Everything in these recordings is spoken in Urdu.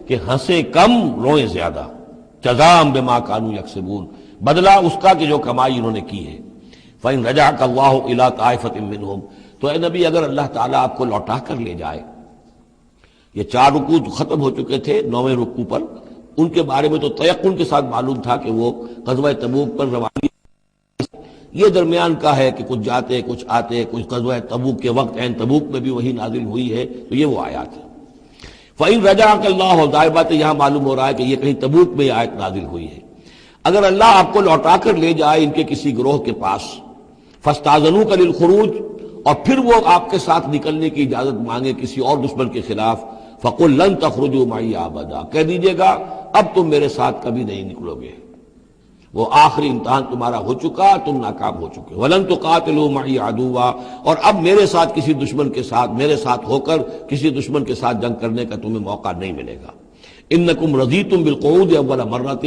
کہ ہنسیں کم روئیں زیادہ، جزاء بما كانوا یکسبون، بدلہ اس کا کہ جو کمائی انہوں نے کی ہے۔ فإن رجعك الله إلى طائفة منهم، تو اے نبی اگر اللہ تعالیٰ آپ کو لوٹا کر لے جائے، یہ 4 رکوع تو ختم ہو چکے تھے، 9ویں رکوع پر ان کے بارے میں تو تیقن کے ساتھ معلوم تھا کہ وہ غزوہ تبوک پر روانگی، یہ درمیان کا ہے کہ کچھ جاتے کچھ آتے، کچھ غزوہ تبوک کے وقت عین تبوک میں بھی وہی نازل ہوئی ہے، تو یہ وہ آیات ہے۔ فَإِن رَجَعَكَ اللَّهُ، ظاہر بات ہے یہاں معلوم ہو رہا ہے کہ یہ کہیں تبوک میں یہ آیت نازل ہوئی ہے۔ اگر اللہ آپ کو لوٹا کر لے جائے ان کے کسی گروہ کے پاس، فَاسْتَأْذَنُوكَ لِلْخُرُوجِ، اور پھر وہ آپ کے ساتھ نکلنے کی اجازت مانگے کسی اور دشمن کے خلاف، فَقُلْ لَن تَخْرُجُوا مَعِيَ أَبَدًا، کہہ دیجیے گا اب تم میرے ساتھ کبھی نہیں نکلو گے، وہ آخری امتحان تمہارا ہو چکا، تم ناکام ہو چکے۔ وَلَن تُقَاتِلُوا مَعِيَ عَدُوًّا، اور اب میرے ساتھ کسی دشمن کے ساتھ، میرے ساتھ ہو کر کسی دشمن کے ساتھ جنگ کرنے کا تمہیں موقع نہیں ملے گا۔ انکم رضیتم بالقعود اول مرۃ،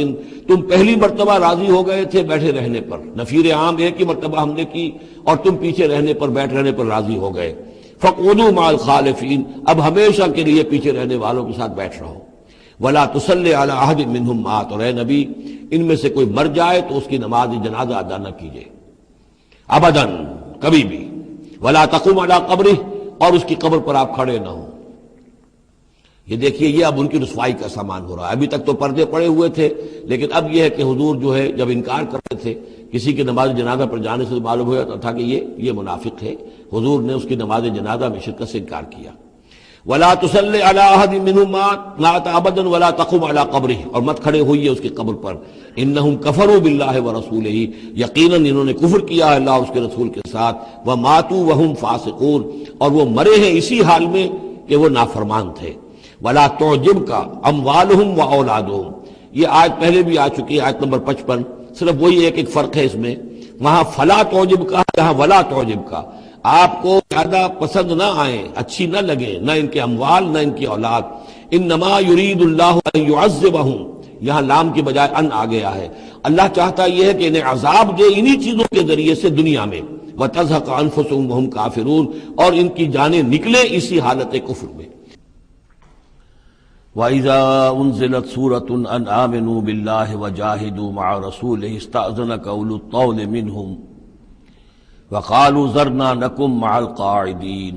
تم پہلی مرتبہ راضی ہو گئے تھے بیٹھے رہنے پر، نفیر عام ایک ہی مرتبہ ہم نے کی اور تم پیچھے رہنے پر، بیٹھ رہنے پر راضی ہو گئے۔ فاقعدوا مع الخالفین، اب ہمیشہ کے لیے پیچھے رہنے والوں کے ساتھ بیٹھ رہو۔ ولا تصلی علی احد منہم مات، اور اے نبی ان میں سے کوئی مر جائے تو اس کی نماز جنازہ ادا نہ کیجیے ابداً، کبھی بھی۔ ولا تقم علی قبرہ، اور اس کی قبر پر آپ کھڑے نہ ہوں۔ یہ دیکھیے یہ اب ان کی رسوائی کا سامان ہو رہا ہے۔ ابھی تک تو پردے پڑے ہوئے تھے، لیکن اب یہ ہے کہ حضور جو ہے جب انکار کرتے تھے کسی کی نماز جنازہ پر جانے سے، معلوم ہو جاتا تھا کہ یہ منافق ہے، حضور نے اس کی نماز جنازہ میں شرکت سے انکار کیا۔ ولا تصلی علی احد منہم مات ابدا ولا تقم علی قبرہ، اور مت کھڑے ہوئیے اس کی قبر پر۔ انہم کفروا باللہ ورسولہ، یقیناً انہوں نے کفر کیا ہے اللہ اور اس کے رسول کے ساتھ، وماتوا وہم فاسقون، اور وہ مرے ہیں اسی حال میں کہ وہ نافرمان تھے۔ ولا تعجبک اموالہم واولادہم، یہ آیت پہلے بھی آ چکی ہے، آیت نمبر 55، صرف وہی ایک فرق ہے اس میں، وہاں فلا تعجبک، یہاں ولا تعجبک، آپ کو زیادہ پسند نہ آئیں، اچھی نہ لگے، نہ ان کے اموال نہ ان کی اولاد۔ انما یرید اللہ ان یعذبہم، یہاں لام کی بجائے ان آ گیا ہے، اللہ چاہتا یہ ہے کہ انہیں عذاب دے انہی چیزوں کے ذریعے سے دنیا میں، وتزہق انفسہم وہم کافرون، اور ان کی جانیں نکلیں اسی حالت کفر میں۔ وَإِذَا أُنزِلَتْ سُورَةٌ أَنْ آمِنُوا بِاللَّهِ وَجَاهِدُوا مَعَ رَسُولِهِ اسْتَأْذَنَكَ أُولُو الطَّوْلِ مِنْهُمْ وَقَالُوا ذَرْنَا نَكُن مَعَ الْقَاعِدِينَ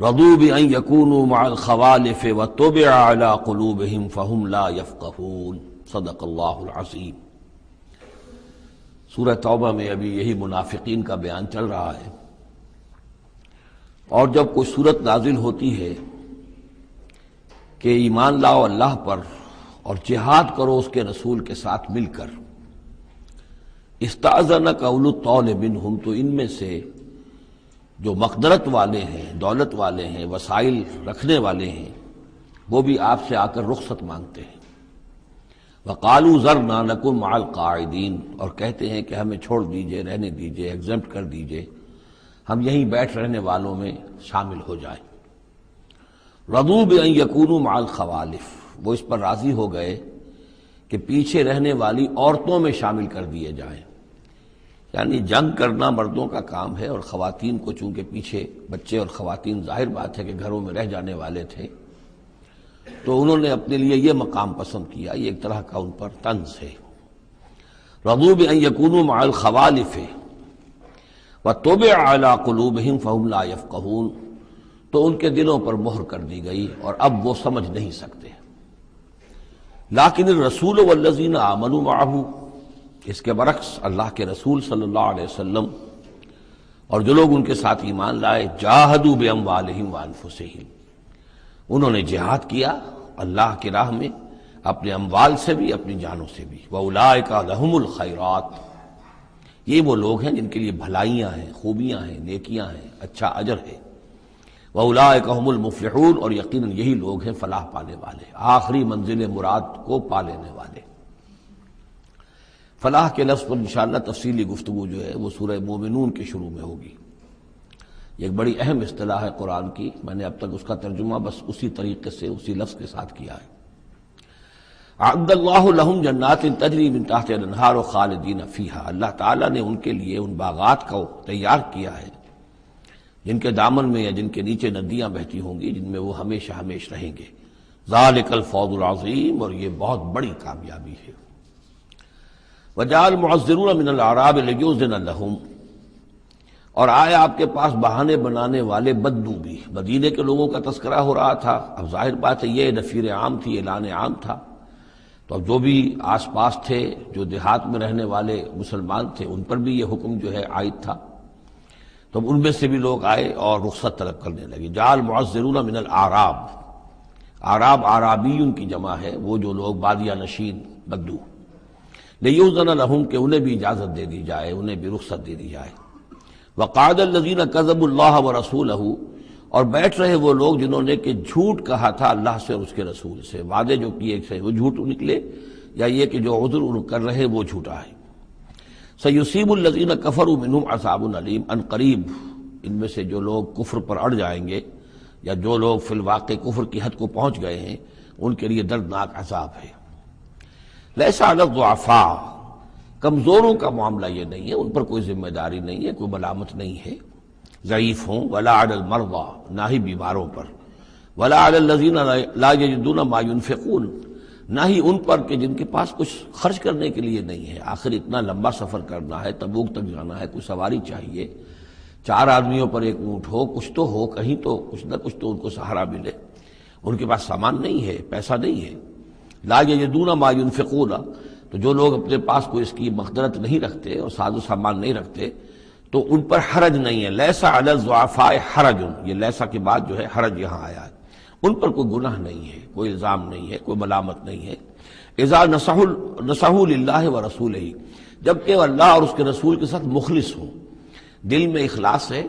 رَضُوا بِأَن يَكُونُوا مَعَ الْخَوَالِفِ وَطُبِعَ عَلَى قُلُوبِهِمْ فَهُمْ لَا يَفْقَهُونَ۔ صدق اللہ العظیم۔ سورہ توبہ میں ابھی یہی منافقین کا بیان چل رہا ہے، اور جب کوئی صورت نازل ہوتی ہے کہ ایمان لاؤ اللہ پر اور جہاد کرو اس کے رسول کے ساتھ مل کر، استأذنک اولو الطول منہم، تو ان میں سے جو مقدرت والے ہیں، دولت والے ہیں، وسائل رکھنے والے ہیں، وہ بھی آپ سے آ کر رخصت مانگتے ہیں۔ وقالوا ذرنا نکن مع القاعدین، اور کہتے ہیں کہ ہمیں چھوڑ دیجئے، رہنے دیجئے، ایگزمپٹ کر دیجئے، ہم یہیں بیٹھ رہنے والوں میں شامل ہو جائیں۔ رضوا بأن یکونوا مع الخوالف، وہ اس پر راضی ہو گئے کہ پیچھے رہنے والی عورتوں میں شامل کر دیے جائیں، یعنی جنگ کرنا مردوں کا کام ہے، اور خواتین کو چونکہ پیچھے بچے اور خواتین ظاہر بات ہے کہ گھروں میں رہ جانے والے تھے، تو انہوں نے اپنے لیے یہ مقام پسند کیا، یہ ایک طرح کا ان پر طنز ہے۔ رضوا بأن یکونوا مع الخوالف وطبع علی قلوبہم فہم لا یفقہون، تو ان کے دلوں پر مہر کر دی گئی اور اب وہ سمجھ نہیں سکتے۔ لیکن الرسول والذین آمنوا معہ، اس کے برعکس اللہ کے رسول صلی اللہ علیہ وسلم اور جو لوگ ان کے ساتھ ایمان لائے، جاہدوا باموالہم وانفسہم، انہوں نے جہاد کیا اللہ کی راہ میں، اپنے اموال سے بھی اپنی جانوں سے بھی۔ وَأُولَٰئِکَ لَهُمُ الْخَيْرَاتُ، یہ وہ لوگ ہیں جن کے لیے بھلائیاں ہیں، خوبیاں ہیں، نیکیاں ہیں، اچھا اجر ہے۔ وَأُولَٰئِکَ هُمُ الْمُفْلِحُونَ، اور یقیناً یہی لوگ ہیں فلاح پانے والے، آخری منزل مراد کو پا لینے والے۔ فلاح کے لفظ پر انشاءاللہ تفصیلی گفتگو جو ہے وہ سورہ مومنون کے شروع میں ہوگی۔ یہ ایک بڑی اہم اصطلاح ہے قرآن کی، میں نے اب تک اس کا ترجمہ بس اسی طریقے سے اسی لفظ کے ساتھ کیا ہے۔ اعد اللہ لہم جنات تجری من تحتہا الانہار خالدین فیہا، اللہ تعالیٰ نے ان کے لیے ان باغات کو تیار کیا ہے جن کے دامن میں یا جن کے نیچے ندیاں بہتی ہوں گی، جن میں وہ ہمیشہ ہمیش رہیں گے۔ ذالک الفوز العظیم، اور یہ بہت بڑی کامیابی ہے۔ وجعل المعذرون من الاعراب لیؤذن لهم، اور آئے آپ کے پاس بہانے بنانے والے بدو بھی، مدینے کے لوگوں کا تذکرہ ہو رہا تھا۔ اب ظاہر بات ہے یہ نفیر عام تھی، اعلان عام تھا، تو اب جو بھی آس پاس تھے، جو دیہات میں رہنے والے مسلمان تھے، ان پر بھی یہ حکم جو ہے عائد تھا، تو اب ان میں سے بھی لوگ آئے اور رخصت طلب کرنے لگے۔ جعل المعذرون من الاعراب، اعراب اعرابیون کی جمع ہے، وہ جو لوگ بادیہ نشین بدو، لیؤذن لهم، کہ انہیں بھی اجازت دے دی جائے، انہیں بھی رخصت دے دی جائے۔ وقعد الذین کذبوا اللہ ورسولہ، اور بیٹھ رہے وہ لوگ جنہوں نے کہ جھوٹ کہا تھا اللہ سے اور اس کے رسول سے، وعدے جو کیے تھے وہ جھوٹ نکلے، یا یہ کہ جو عذر ان کر رہے وہ جھوٹا ہے۔ سیصیب الذین کفروا منہم عذاب علیم، ان قریب ان میں سے جو لوگ کفر پر اڑ جائیں گے، یا جو لوگ فی الواقع کفر کی حد کو پہنچ گئے ہیں، ان کے لیے دردناک عذاب ہے۔ لیس علی الضعفاء، کمزوروں کا معاملہ یہ نہیں ہے، ان پر کوئی ذمہ داری نہیں ہے، کوئی ملامت نہیں ہے، ضعیف ہوں، ولا علی المرضى، نہ ہی بیماروں پر، ولا علی الذین لا یجدون ما ينفقون، نہ ہی ان پر کہ جن کے پاس کچھ خرچ کرنے کے لیے نہیں ہے۔ آخر اتنا لمبا سفر کرنا ہے، تبوک تک جانا ہے، کوئی سواری چاہیے، 4 آدمیوں پر 1 اونٹ ہو، کچھ تو ہو، کہیں تو کچھ نہ کچھ تو ان کو سہارا ملے۔ ان کے پاس سامان نہیں ہے، پیسہ نہیں ہے۔ لا یجدون ما ينفقون، تو جو لوگ اپنے پاس کوئی اس کی مقدرت نہیں رکھتے اور ساز و سامان نہیں رکھتے، تو ان پر حرج نہیں ہے۔ لیسا علی الضعفاء حرج، یہ لیسا کے بعد جو ہے حرج یہاں آیا ہے، ان پر کوئی گناہ نہیں ہے، کوئی الزام نہیں ہے، کوئی ملامت نہیں ہے۔ اذا نصحوا للہ ورسولہ، جبکہ وہ اللہ اور اس کے رسول کے ساتھ مخلص ہوں، دل میں اخلاص ہے،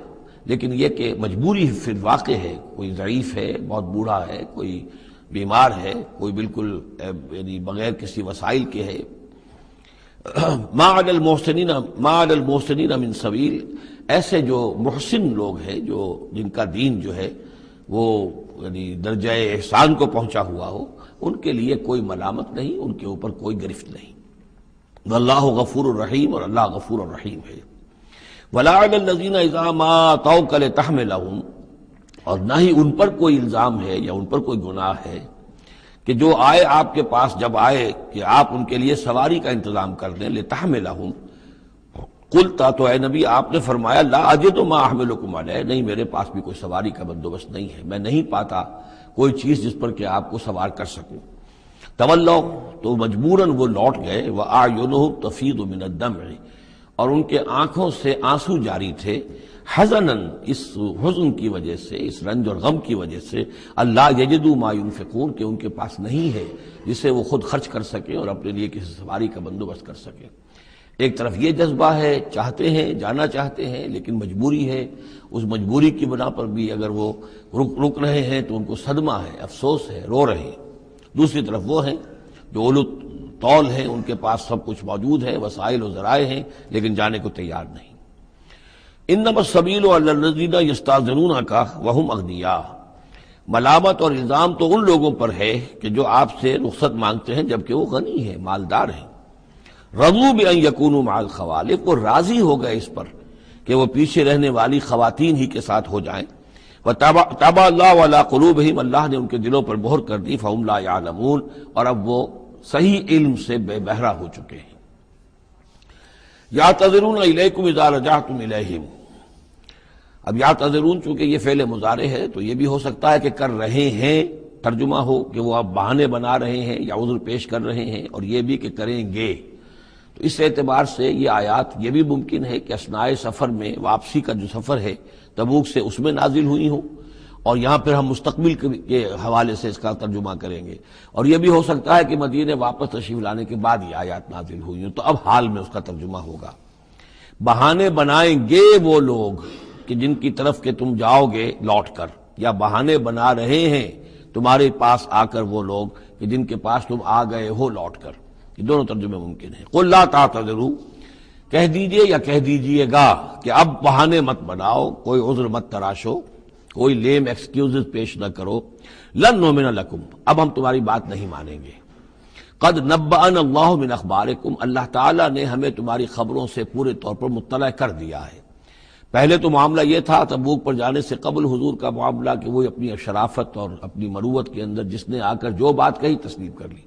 لیکن یہ کہ مجبوری فی الواقع ہے، کوئی ضعیف ہے، بہت بوڑھا ہے، کوئی بیمار ہے، کوئی بالکل یعنی بغیر کسی وسائل کے ہے۔ ما علی المحسنین من سبیل، ایسے جو محسن لوگ ہیں، جو جن کا دین جو ہے وہ یعنی درجہ احسان کو پہنچا ہوا ہو، ان کے لیے کوئی ملامت نہیں، ان کے اوپر کوئی گرفت نہیں۔ واللہ غفور الرحیم، اور اللہ غفور الرحیم ہے۔ ولا علی الذین اذا ما اتوک لتحملهم، اور نہ ہی ان پر کوئی الزام ہے یا ان پر کوئی گناہ ہے کہ جو آئے آپ کے پاس، جب آئے کہ آپ ان کے لیے سواری کا انتظام کر دیں، لتحملهم، قلتا، تو اے نبی آپ نے فرمایا، لا اجد ما احملکم علیہ، نہیں میرے پاس بھی کوئی سواری کا بندوبست نہیں ہے، میں نہیں پاتا کوئی چیز جس پر کہ آپ کو سوار کر سکوں۔ تولوا، تو مجبوراً وہ لوٹ گئے، واعینہم تفیض من الدمع، اور ان کے آنکھوں سے آنسو جاری تھے، حزناً، اس حزن کی وجہ سے، اس رنج اور غم کی وجہ سے، اللہ یجدوا ما ينفقون، کہ ان کے پاس نہیں ہے جسے وہ خود خرچ کر سکیں اور اپنے لیے کسی سواری کا بندوبست کر سکیں۔ ایک طرف یہ جذبہ ہے، چاہتے ہیں، جانا چاہتے ہیں، لیکن مجبوری ہے، اس مجبوری کی بنا پر بھی اگر وہ رک رہے ہیں تو ان کو صدمہ ہے، افسوس ہے، رو رہے ہیں۔ دوسری طرف وہ ہیں جو اولو طول ہیں، ان کے پاس سب کچھ موجود ہے، وسائل و ذرائع ہیں، لیکن جانے کو تیار نہیں۔ انما السبیل علی الذین یستاذنونک وہم اغنیاء، ملامت اور الزام تو ان لوگوں پر ہے کہ جو آپ سے رخصت مانگتے ہیں جبکہ وہ غنی ہیں، مالدار ہیں۔ رضوا بان یکونوا مع الخوالف، وہ راضی ہو گئے اس پر کہ وہ پیچھے رہنے والی خواتین ہی کے ساتھ ہو جائیں۔ وطبع اللہ علی قلوبہم، اللہ نے ان کے دلوں پر مہر کر دی، فہم لا یعلمون، اور اب وہ صحیح علم سے بے بہرہ ہو چکے ہیں۔ یعتذرون الیکم اذا رجعتم الیہم، اب یعتذرون چونکہ یہ فعل مضارع ہے تو یہ بھی ہو سکتا ہے کہ کر رہے ہیں ترجمہ ہو کہ وہ اب بہانے بنا رہے ہیں یا عذر پیش کر رہے ہیں، اور یہ بھی کہ کریں گے۔ تو اس اعتبار سے یہ آیات یہ بھی ممکن ہے کہ اثناء سفر میں، واپسی کا جو سفر ہے تبوک سے، اس میں نازل ہوئی ہوں، اور یہاں پھر ہم مستقبل کے حوالے سے اس کا ترجمہ کریں گے۔ اور یہ بھی ہو سکتا ہے کہ مدینے واپس تشریف لانے کے بعد یہ آیات نازل ہوئی ہوں، تو اب حال میں اس کا ترجمہ ہوگا۔ بہانے بنائیں گے وہ لوگ کہ جن کی طرف کہ تم جاؤ گے لوٹ کر، یا بہانے بنا رہے ہیں تمہارے پاس آ کر وہ لوگ کہ جن کے پاس تم آ گئے ہو لوٹ کر، یہ دونوں ترجمے ممکن ہیں۔ قل لا تعتذروا، کہہ دیجئے یا کہہ دیجئے گا کہ اب بہانے مت بناؤ، کوئی عذر مت تراشو، کوئی لیم ایکسکیوزز پیش نہ کرو، لن نؤمن لکم، اب ہم تمہاری بات نہیں مانیں گے۔ قد نبأنا اللہ من اخبارکم، اللہ تعالیٰ نے ہمیں تمہاری خبروں سے پورے طور پر مطلع کر دیا ہے۔ پہلے تو معاملہ یہ تھا تبوک پر جانے سے قبل حضور کا معاملہ کہ وہ اپنی شرافت اور اپنی مروت کے اندر جس نے آ کر جو بات کہی تسلیم کر لی،